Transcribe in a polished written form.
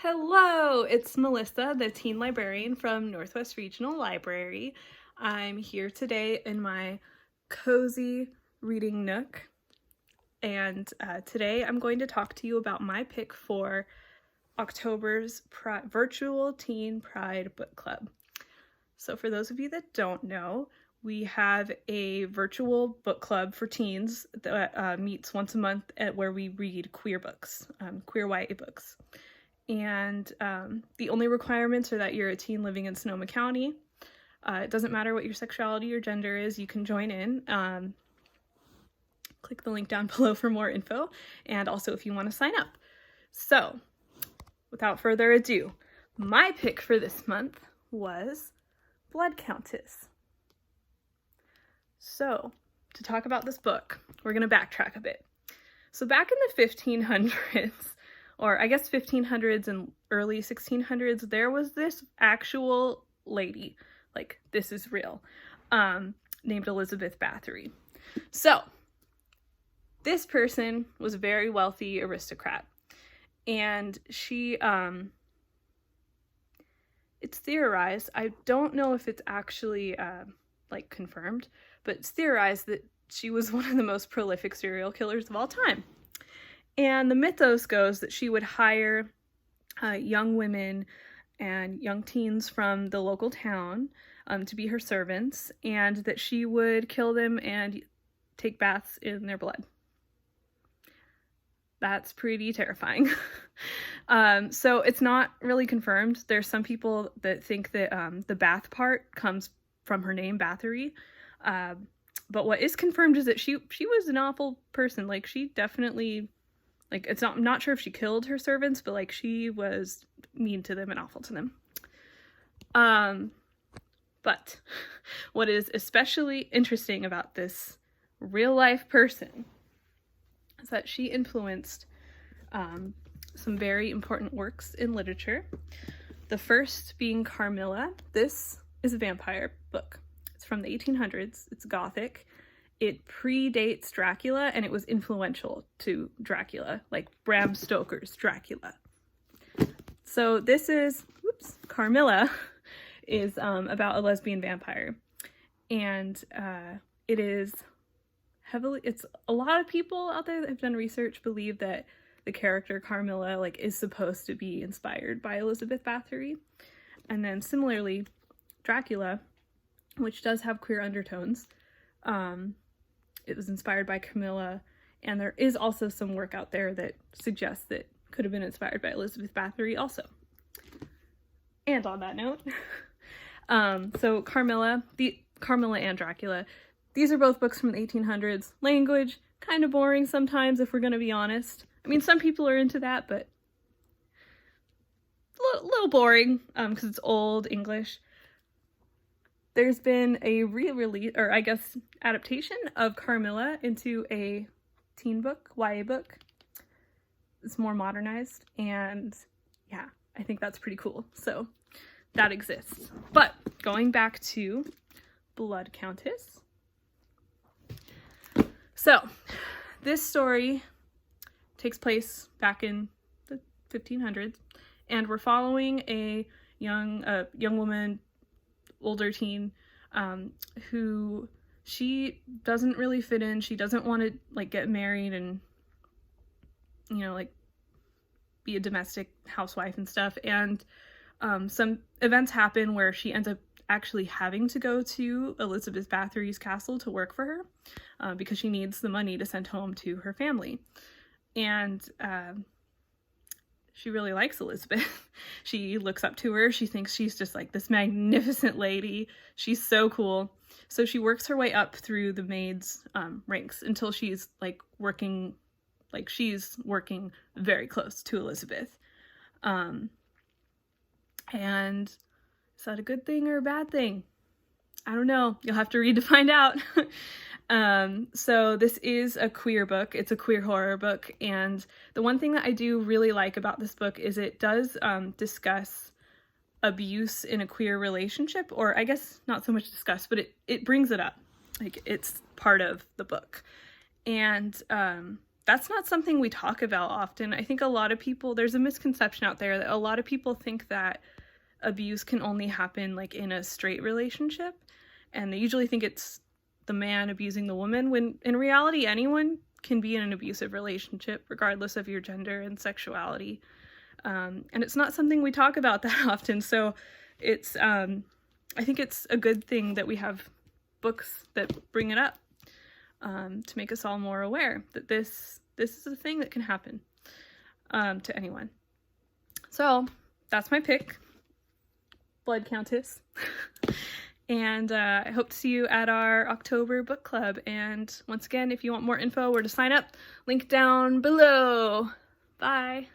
Hello, it's Melissa, the teen librarian from Northwest Regional Library. I'm here today in my cozy reading nook, and today I'm going to talk to you about my pick for October's Virtual Teen Pride Book Club. So for those of you that don't know, we have a virtual book club for teens that meets once a month where we read queer books, queer YA books. And the only requirements are that you're a teen living in Sonoma County. It doesn't matter what your sexuality or gender is, you can join in. Click the link down below for more info, and also if you want to sign up. So, without further ado, my pick for this month was Blood Countess. So, to talk about this book, we're going to backtrack a bit. So back in the 1500s, or I guess 1500s and early 1600s, there was this actual lady, like this is real, named Elizabeth Bathory. So this person was a very wealthy aristocrat, and she, it's theorized, I don't know if it's actually like confirmed, but it's theorized that she was one of the most prolific serial killers of all time. And the mythos goes that she would hire young women and young teens from the local town to be her servants, and that she would kill them and take baths in their blood. That's pretty terrifying. So it's not really confirmed. There's some people that think that the bath part comes from her name, Bathory. But what is confirmed is that she was an awful person. Like, she definitely... Like, I'm not sure if she killed her servants, but, like, she was mean to them and awful to them. But what is especially interesting about this real-life person is that she influenced some very important works in literature. The first being Carmilla. This is a vampire book. It's from the 1800s. It's Gothic. It predates Dracula, and it was influential to Dracula, like Bram Stoker's Dracula. So this is, Carmilla is about a lesbian vampire. And it is it's a lot of people out there that have done research believe that the character Carmilla, like, is supposed to be inspired by Elizabeth Bathory. And then similarly, Dracula, which does have queer undertones, it was inspired by Camilla, and there is also some work out there that suggests that it could have been inspired by Elizabeth Bathory also. And on that note, so Carmilla and Dracula, these are both books from the 1800s. Language, kind of boring sometimes, if we're going to be honest. I mean, some people are into that, but a little boring, because it's old English. There's been a re-release, or I guess adaptation of Carmilla into a teen book, YA book. It's more modernized, and yeah, I think that's pretty cool. So that exists. But going back to Blood Countess. So this story takes place back in the 1500s, and we're following a young woman, older teen, who she doesn't really fit in. She doesn't want to, like, get married and, you know, like, be a domestic housewife and stuff. And some events happen where she ends up actually having to go to Elizabeth Bathory's castle to work for her, because she needs the money to send home to her family. And she really likes Elizabeth. She looks up to her. She thinks she's just like this magnificent lady. She's so cool. So she works her way up through the maids' ranks until she's working very close to Elizabeth. And is that a good thing or a bad thing? I don't know. You'll have to read to find out. So this is a queer book. It's a queer horror book, and the one thing that I do really like about this book is it does discuss abuse in a queer relationship, or I guess not so much discuss, but it brings it up. Like, it's part of the book. And that's not something we talk about often. I think a lot of people, there's a misconception out there that a lot of people think that abuse can only happen like in a straight relationship, and they usually think it's the man abusing the woman, when in reality anyone can be in an abusive relationship regardless of your gender and sexuality. And it's not something we talk about that often, so it's I think it's a good thing that we have books that bring it up, to make us all more aware that this is a thing that can happen to anyone. So that's my pick, Blood Countess. And I hope to see you at our October book club. And once again, if you want more info where to sign up, link down below. Bye.